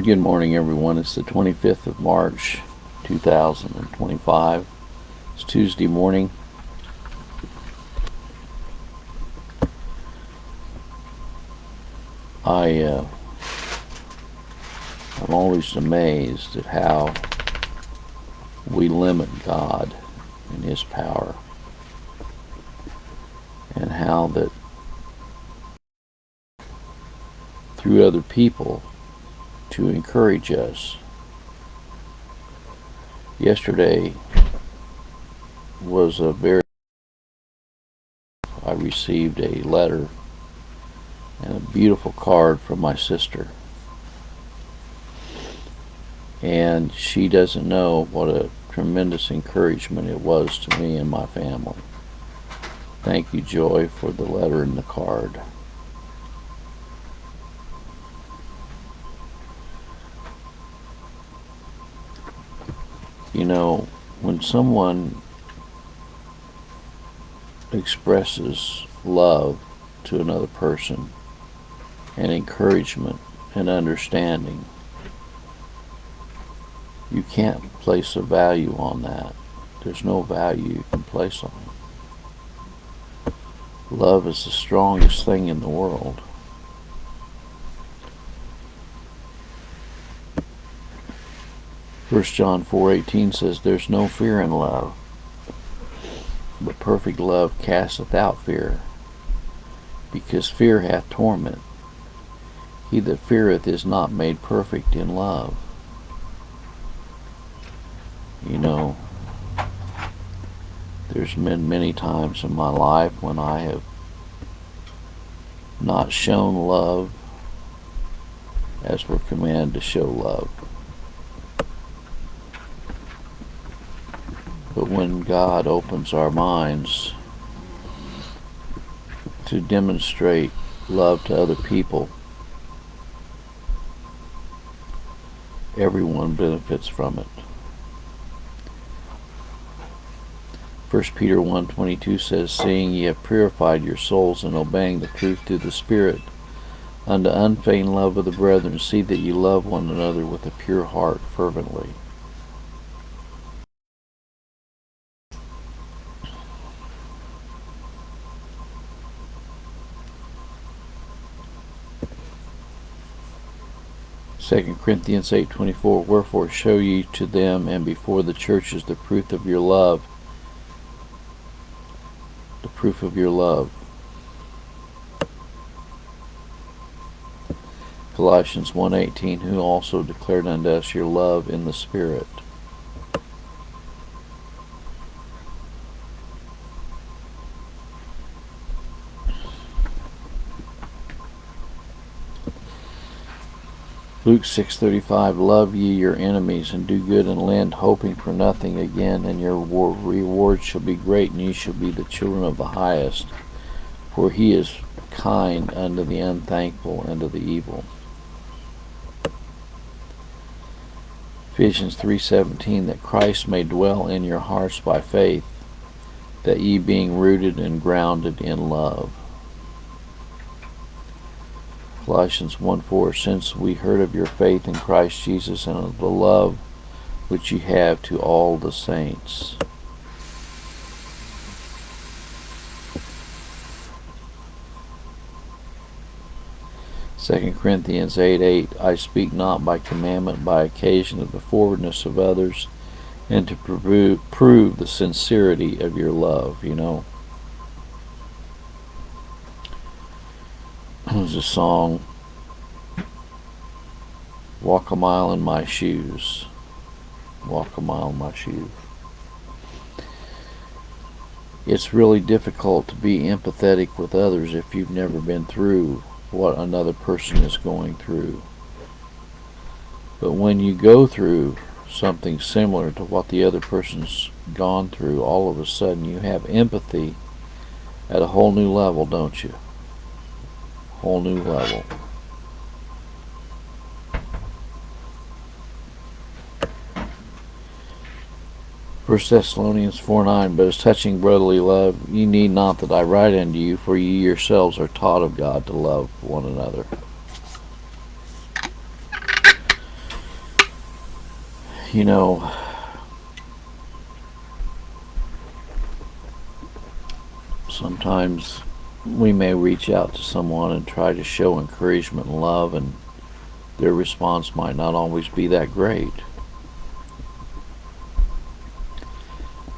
Good morning, everyone. It's the 25th of March, 2025. It's Tuesday morning. I'm always amazed at how we limit God and His power, and how that through other people to encourage us. Yesterday was I received a letter and a beautiful card from my sister, and she doesn't know what a tremendous encouragement it was to me and my family. Thank you, Joy, for the letter and the card. You know, when someone expresses love to another person and encouragement and understanding, you can't place a value on that. There's no value you can place on it. Love is the strongest thing in the world. First John 4:18 says, "There's no fear in love, but perfect love casteth out fear, because fear hath torment. He that feareth is not made perfect in love." You know, there's been many times in my life when I have not shown love as we're commanded to show love. But when God opens our minds to demonstrate love to other people, everyone benefits from it. 1 Peter 1:22 says, "Seeing ye have purified your souls in obeying the truth through the Spirit, unto unfeigned love of the brethren, see that ye love one another with a pure heart fervently." Second Corinthians 8:24, "Wherefore show ye to them and before the churches the proof of your love." The proof of your love. Colossians 1:18, "Who also declared unto us your love in the Spirit." Luke 6:35, "Love ye your enemies, and do good and lend, hoping for nothing again, and your reward shall be great, and ye shall be the children of the highest, for he is kind unto the unthankful and to the evil." Ephesians 3:17, "That Christ may dwell in your hearts by faith, that ye being rooted and grounded in love." Colossians 1:4, "Since we heard of your faith in Christ Jesus and of the love which ye have to all the saints." Second Corinthians 8:8, "I speak not by commandment, by occasion of the forwardness of others, and to prove the sincerity of your love." You know, there's a song, "Walk a mile in my shoes, walk a mile in my shoes." It's really difficult to be empathetic with others if you've never been through what another person is going through. But when you go through something similar to what the other person's gone through, all of a sudden you have empathy at a whole new level, don't you? Whole new level. First Thessalonians 4:9, "But as touching brotherly love, ye need not that I write unto you, for ye yourselves are taught of God to love one another." You know, sometimes we may reach out to someone and try to show encouragement and love, and their response might not always be that great.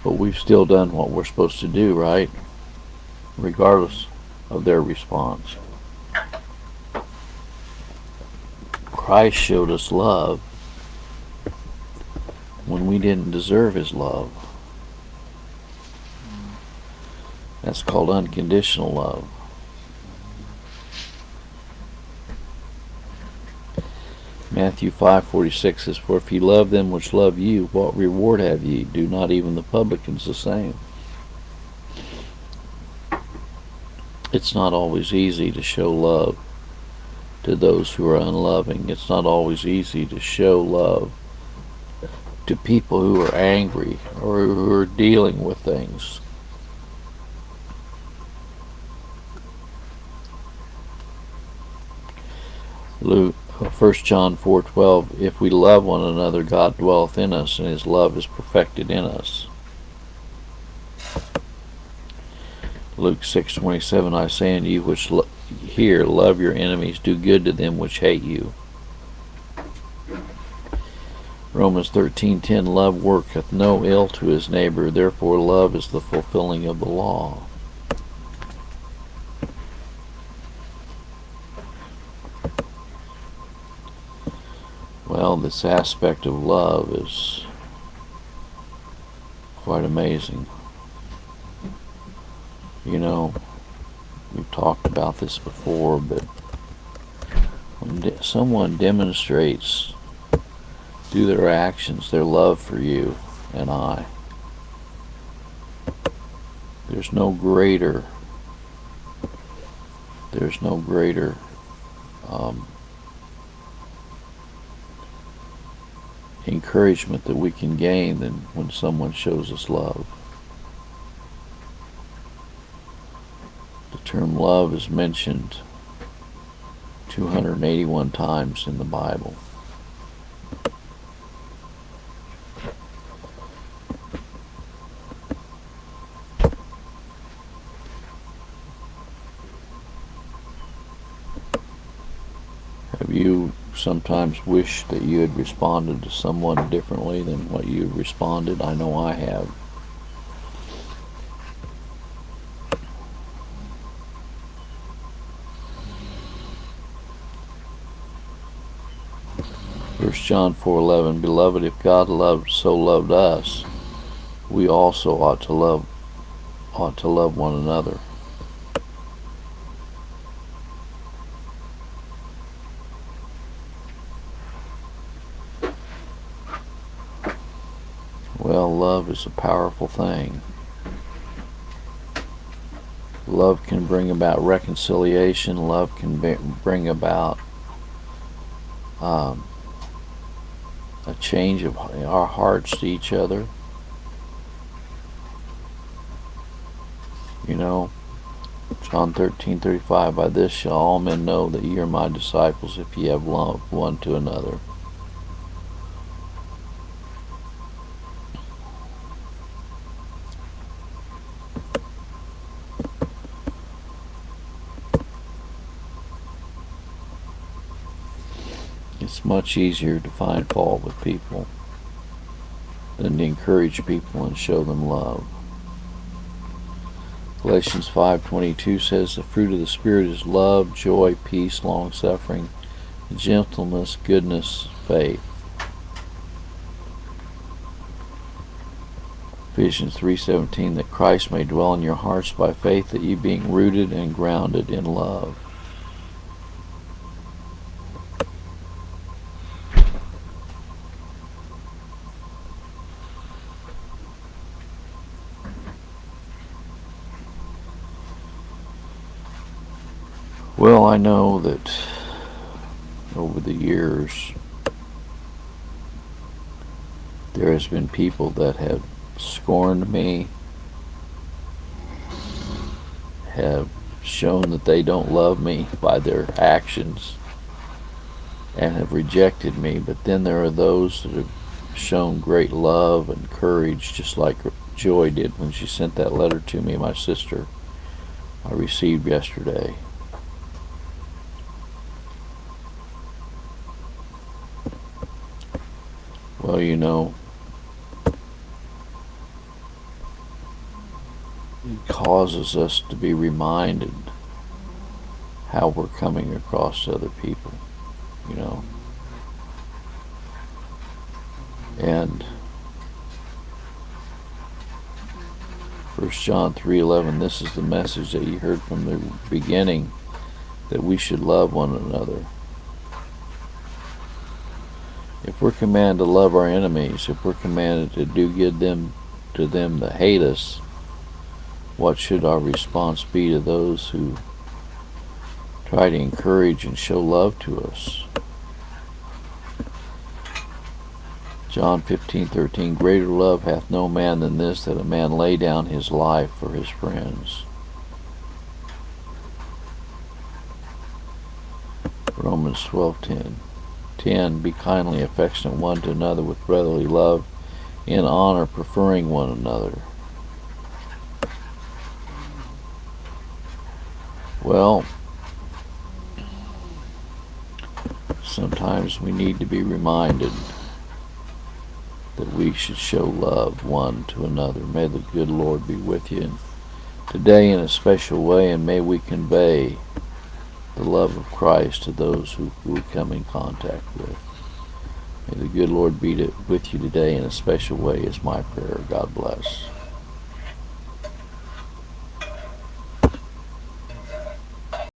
But we've still done what we're supposed to do, right? Regardless of their response. Christ showed us love when we didn't deserve His love. That's called unconditional love. Matthew 5:46 says, "For if ye love them which love you, what reward have ye? Do not even the publicans the same?" It's not always easy to show love to those who are unloving. It's not always easy to show love to people who are angry or who are dealing with things. Luke 1 John 4:12, "If we love one another, God dwelleth in us, and His love is perfected in us." Luke 6:27, "I say unto you which hear, love your enemies, do good to them which hate you." Romans 13:10, "Love worketh no ill to his neighbor, therefore love is the fulfilling of the law." Well, this aspect of love is quite amazing. You know, we've talked about this before, but when someone demonstrates through their actions their love for you and I, there's no greater encouragement that we can gain than when someone shows us love. The term love is mentioned 281 times in the Bible. Have you sometimes wished that you had responded to someone differently than what you responded? I know I have. First John 4:11, "Beloved, if God so loved us, we also ought to love one another." Well, love is a powerful thing. Love can bring about reconciliation. Love can bring about a change of our hearts to each other. You know, John 13:35, "By this shall all men know that ye are my disciples, if ye have love one to another." It's much easier to find fault with people than to encourage people and show them love. Galatians 5:22 says, "The fruit of the Spirit is love, joy, peace, long-suffering, gentleness, goodness, faith." Ephesians 3:17, "That Christ may dwell in your hearts by faith, that ye being rooted and grounded in love." Well, I know that over the years there has been people that have scorned me, have shown that they don't love me by their actions, and have rejected me. But then there are those that have shown great love and courage, just like Joy did when she sent that letter to me, my sister, I received yesterday. Well, you know, it causes us to be reminded how we're coming across to other people, you know. And 1 John 3:11, this is the message that you heard from the beginning, that we should love one another. If we're commanded to love our enemies, if we're commanded to do good to them that hate us, what should our response be to those who try to encourage and show love to us? John 15:13, greater love hath no man than this, that a man lay down his life for his friends. Romans 12:10, be kindly affectionate one to another with brotherly love, in honor preferring one another. Well, sometimes we need to be reminded that we should show love one to another. May the good Lord be with you today in a special way, and may we convey the love of Christ to those who we come in contact with. May the good Lord be with you today in a special way is my prayer. God bless.